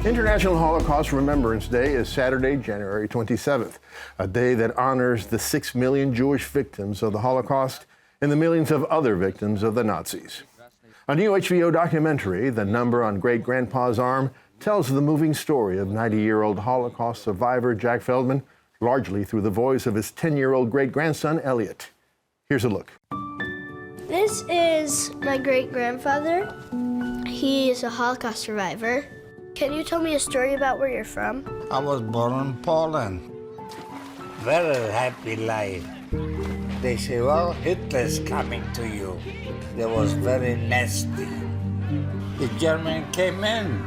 International Holocaust Remembrance Day is Saturday, January 27th, a day that honors the 6 million Jewish victims of the Holocaust and the millions of other victims of the Nazis. A new HBO documentary, The Number on Great-Grandpa's Arm, tells the moving story of 90-year-old Holocaust survivor Jack Feldman, largely through the voice of his 10-year-old great-grandson, Elliot. Here's a look. This is my great-grandfather. He is a Holocaust survivor. Can you tell me a story about where you're from? I was born in Poland. Very happy life. They say, well, Hitler's coming to you. That was very nasty. The Germans came in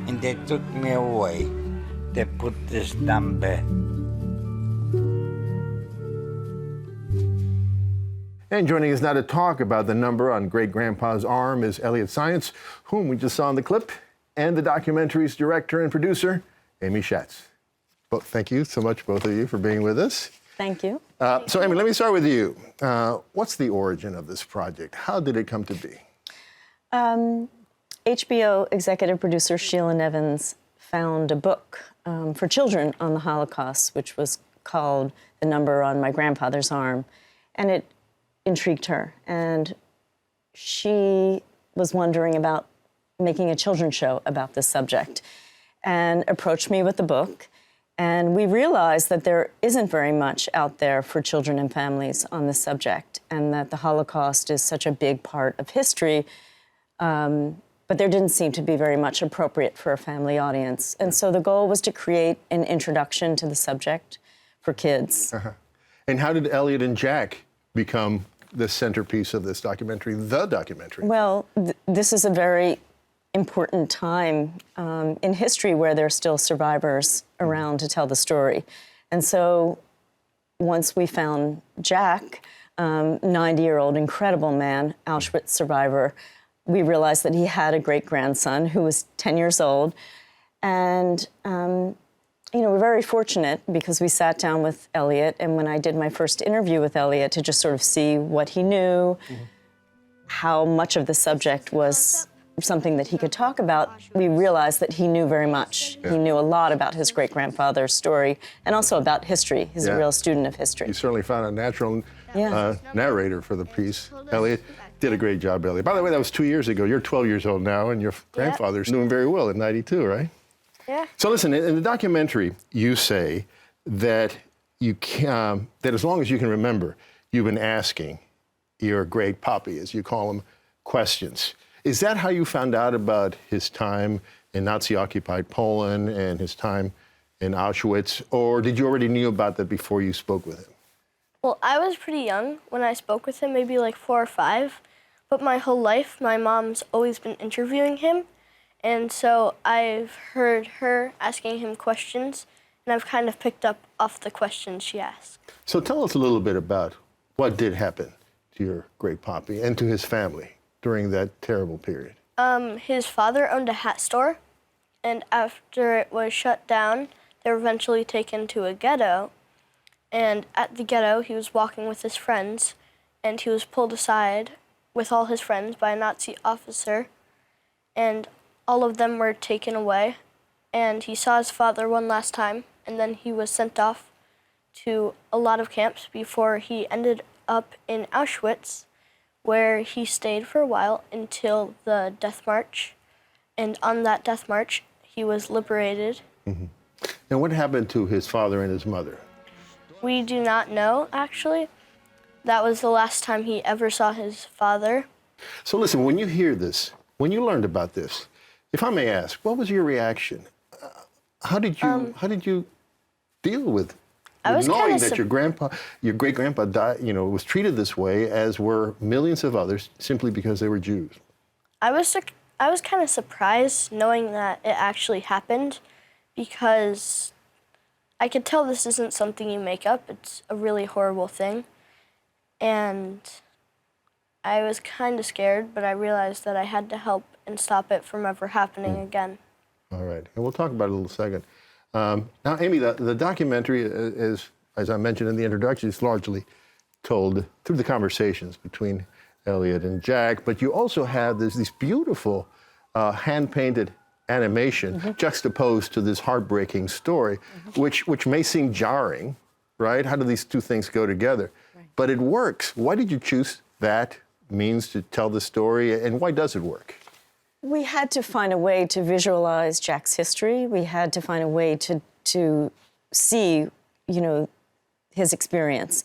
and they took me away. They put this number. And joining us now to talk about the number on Great-Grandpa's Arm is Elliot Saiontz, whom we just saw in the clip, and the documentary's director and producer, Amy Schatz. Well, thank you so much, both of you, for being with us. Thank you. So, Amy, let me start with you. What's the origin of this project? How did it come to be? HBO executive producer Sheila Nevins found a book for children on the Holocaust, which was called The Number on My Grandfather's Arm, and it intrigued her. And she was wondering about making a children's show about this subject and approached me with the book. And we realized that there isn't very much out there for children and families on this subject, and that the Holocaust is such a big part of history, but there didn't seem to be very much appropriate for a family audience. And so the goal was to create an introduction to the subject for kids. And how did Elliot and Jack become the centerpiece of this documentary, the documentary? Well, this is a very important time in history where there are still survivors around to tell the story. And so once we found Jack, 90-year-old incredible man, Auschwitz survivor, we realized that he had a great-grandson who was 10 years old. And, you know, we're very fortunate because we sat down with Elliot, and when I did my first interview with Elliot to just sort of see what he knew, how much of the subject was something that he could talk about, we realized that he knew very much. Yeah. He knew a lot about his great-grandfather's story and also about history. He's a real student of history. You certainly found a natural narrator for the piece. Elliot did a great job, Elliot. By the way, that was 2 years ago. You're 12 years old now, and your grandfather's doing very well in '92, right? Yeah. So listen, in the documentary, you say that that as long as you can remember, you've been asking your great poppy, as you call him, questions. Is that how you found out about his time in Nazi-occupied Poland and his time in Auschwitz, or did you already knew about that before you spoke with him? Well, I was pretty young when I spoke with him, maybe like 4 or 5. But my whole life, my mom's always been interviewing him. And so I've heard her asking him questions, and I've kind of picked up off the questions she asked. So tell us a little bit about what did happen to your great poppy and to his family during that terrible period. His father owned a hat store, and after it was shut down, they were eventually taken to a ghetto. And at the ghetto, he was walking with his friends, and he was pulled aside with all his friends by a Nazi officer, and all of them were taken away. And he saw his father one last time, and then he was sent off to a lot of camps before he ended up in Auschwitz, where he stayed for a while until the death march. And on that death march, he was liberated. Mm-hmm. And what happened to his father and his mother? We do not know, actually. That was the last time he ever saw his father. So listen, when you hear this, when you learned about this, if I may ask, what was your reaction? How did you deal with knowing that your great-grandpa died, was treated this way, as were millions of others, simply because they were Jews? I was kind of surprised knowing that it actually happened, because I could tell this isn't something you make up. It's a really horrible thing. And I was kind of scared, but I realized that I had to help and stop it from ever happening again. All right, and we'll talk about it in a little second. Now, Amy, the documentary, as I mentioned in the introduction, is largely told through the conversations between Elliot and Jack, but you also have these beautiful hand-painted animation juxtaposed to this heartbreaking story, which may seem jarring, right? How do these two things go together? Right. But it works. Why did you choose that means to tell the story, and why does it work? We had to find a way to visualize Jack's history. We had to find a way to see, his experience.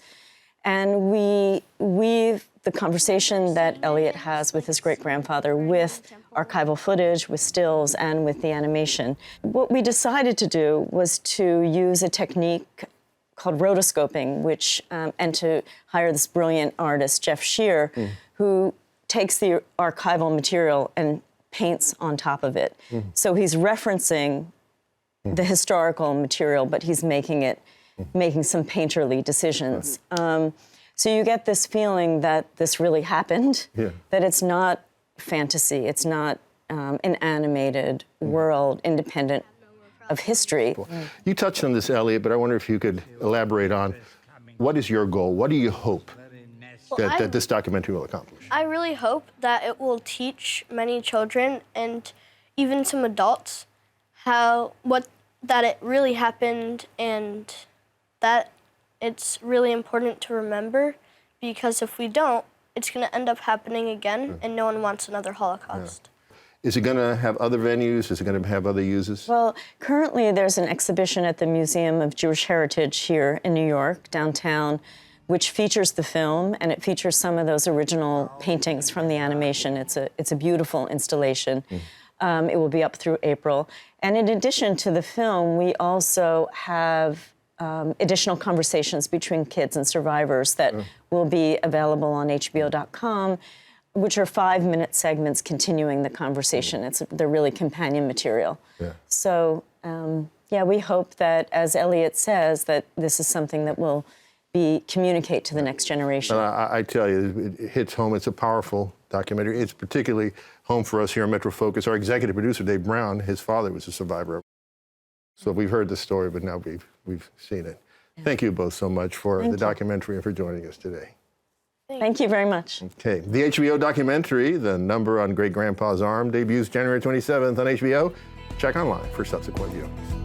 And we weave the conversation that Elliot has with his great-grandfather with archival footage, with stills, and with the animation. What we decided to do was to use a technique called rotoscoping, and to hire this brilliant artist, Jeff Shear, who takes the archival material and paints on top of it. So he's referencing the historical material, but he's making some painterly decisions. So you get this feeling that this really happened, that it's not fantasy, it's not an animated world independent of history. You touched on this, Elliot, but I wonder if you could elaborate on what is your goal? What do you hope that this documentary will accomplish? I really hope that it will teach many children and even some adults that it really happened, and that it's really important to remember, because if we don't, it's going to end up happening again, and no one wants another Holocaust. Is it going to have other venues? Is it going to have other uses? Well, currently there's an exhibition at the Museum of Jewish Heritage here in New York, downtown, which features the film, and it features some of those original paintings from the animation. It's a beautiful installation. It will be up through April. And in addition to the film, we also have additional conversations between kids and survivors that will be available on HBO.com, which are 5-minute segments continuing the conversation. They're really companion material. So, we hope that, as Elliot says, that this is something that will communicate to the next generation. I tell you, it hits home. It's a powerful documentary. It's particularly home for us here on MetroFocus. Our executive producer, Dave Brown, his father was a survivor. So we've heard the story, but now we've seen it. Thank you both so much for the documentary and for joining us today. Thank you very much. Okay, the HBO documentary, The Number on Great Grandpa's Arm, debuts January 27th on HBO. Check online for subsequent viewings.